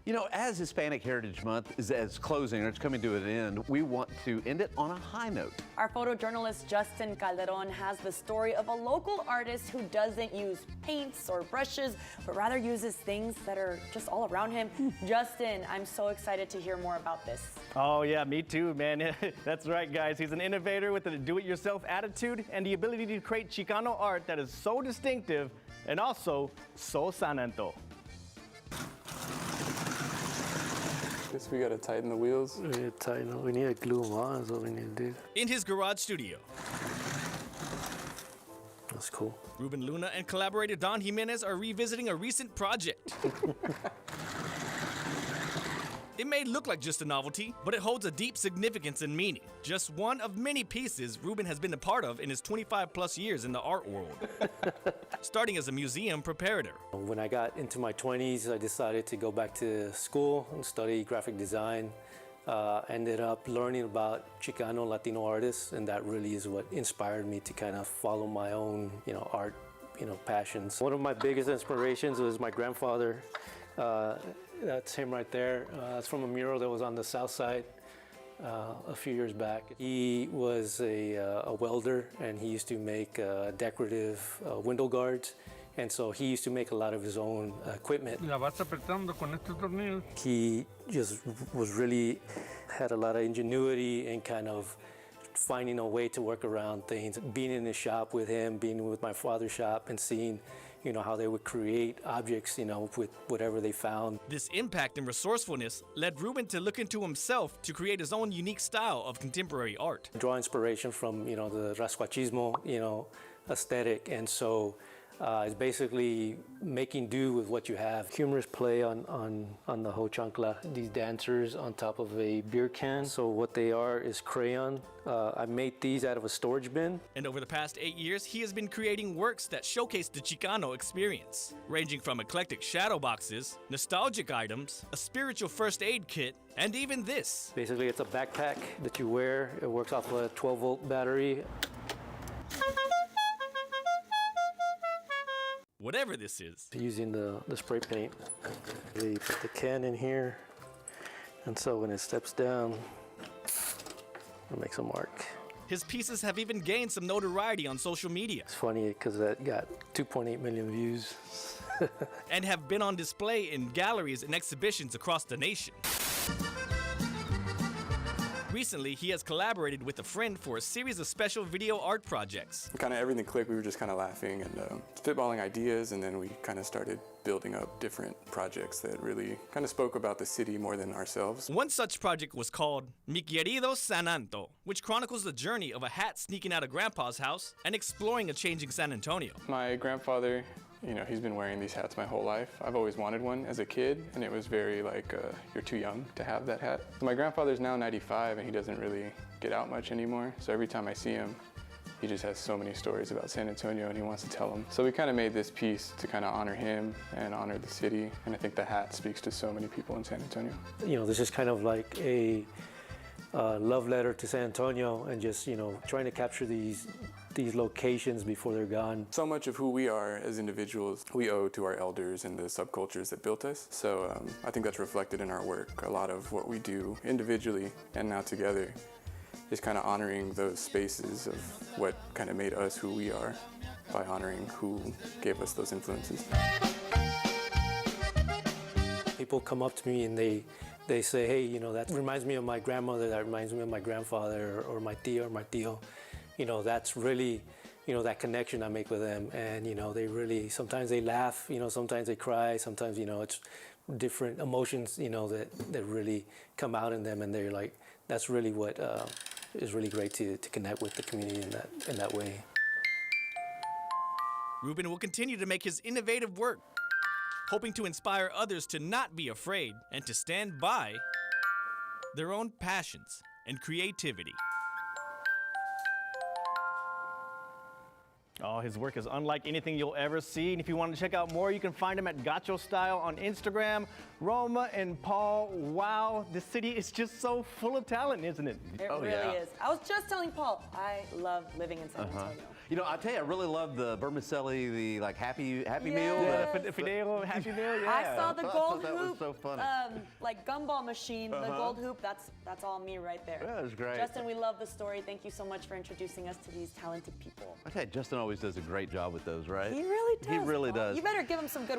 You know, as Hispanic Heritage Month is closing or it's coming to an end, we want to end it on a high note. Our photojournalist Justin Calderon has the story of a local artist who doesn't use paints or brushes, but rather uses things that are just all around him. Justin, I'm so excited to hear more about this. Oh yeah, me too, man. That's right, guys. He's an innovator with a do-it-yourself attitude and the ability to create Chicano art that is so distinctive and also so sananto. Guess we gotta tighten the wheels. We need to tighten them. We need to glue them on is what we need to do. In his garage studio, That's cool. Ruben Luna and collaborator Don Jimenez are revisiting a recent project. It may look like just a novelty, but it holds a deep significance and meaning. Just one of many pieces Ruben has been a part of in his 25+ years in the art world. Starting as a museum preparator. When I got into my 20s, I decided to go back to school and study graphic design. Ended up learning about Chicano Latino artists, and that really is what inspired me to kind of follow my own, art, passions. One of my biggest inspirations was my grandfather. That's him right there. That's from a mural that was on the south side a few years back. He was a welder, and he used to make decorative window guards. And so he used to make a lot of his own equipment. La vas apretando con estos tornillos. He just had a lot of ingenuity and kind of finding a way to work around things. Being in his shop with him, being with my father's shop and seeing, how they would create objects, with whatever they found. This impact and resourcefulness led Ruben to look into himself to create his own unique style of contemporary art. Draw inspiration from, the rascuachismo, aesthetic, and so it's basically making do with what you have. Humorous play on the ho chancla, these dancers on top of a beer can. So what they are is crayon. I made these out of a storage bin. And over the past 8 years, he has been creating works that showcase the Chicano experience, ranging from eclectic shadow boxes, nostalgic items, a spiritual first aid kit, and even this. Basically, it's a backpack that you wear. It works off a 12-volt battery. Whatever this is. Using the spray paint, they put the can in here, and so when it steps down, it makes a mark. His pieces have even gained some notoriety on social media. It's funny because that got 2.8 million views. And have been on display in galleries and exhibitions across the nation. Recently, he has collaborated with a friend for a series of special video art projects. Kind of everything clicked. We were just kind of laughing and spitballing ideas, and then we kind of started building up different projects that really kind of spoke about the city more than ourselves. One such project was called Mi Querido Sananto, which chronicles the journey of a hat sneaking out of Grandpa's house and exploring a changing San Antonio. My grandfather, he's been wearing these hats my whole life. I've always wanted one as a kid, and it was very like, you're too young to have that hat. My grandfather's now 95, and he doesn't really get out much anymore. So every time I see him, he just has so many stories about San Antonio, and he wants to tell them. So we kind of made this piece to kind of honor him and honor the city, and I think the hat speaks to so many people in San Antonio. This is kind of like a love letter to San Antonio, and just, trying to capture these locations before they're gone. So much of who we are as individuals, we owe to our elders and the subcultures that built us. So I think that's reflected in our work. A lot of what we do individually and now together is kind of honoring those spaces of what kind of made us who we are by honoring who gave us those influences. People come up to me and they say, hey, that reminds me of my grandmother, that reminds me of my grandfather, or my tia or my tío. That's really, that connection I make with them. And, they really, sometimes they laugh, sometimes they cry, sometimes, it's different emotions, that really come out in them. And they're like, that's really what is really great to connect with the community in that way. Ruben will continue to make his innovative work, hoping to inspire others to not be afraid and to stand by their own passions and creativity. Oh, his work is unlike anything you'll ever see. And if you want to check out more, you can find him at Gacho Style on Instagram. Roma and Paul, wow, the city is just so full of talent, isn't it? It really is. I was just telling Paul, I love living in San Antonio. You know, I tell you, I really love the vermicelli, the like happy meal. Yes. The Fideo Happy Meal, yeah. I saw the I gold thought that was hoop, so funny. like gumball machine, the gold hoop. That's all me right there. Yeah, it was great. Justin, we love the story. Thank you so much for introducing us to these talented people. I tell you, Justin always does a great job with those, right? He really does. He really Paul. does. You better give him some good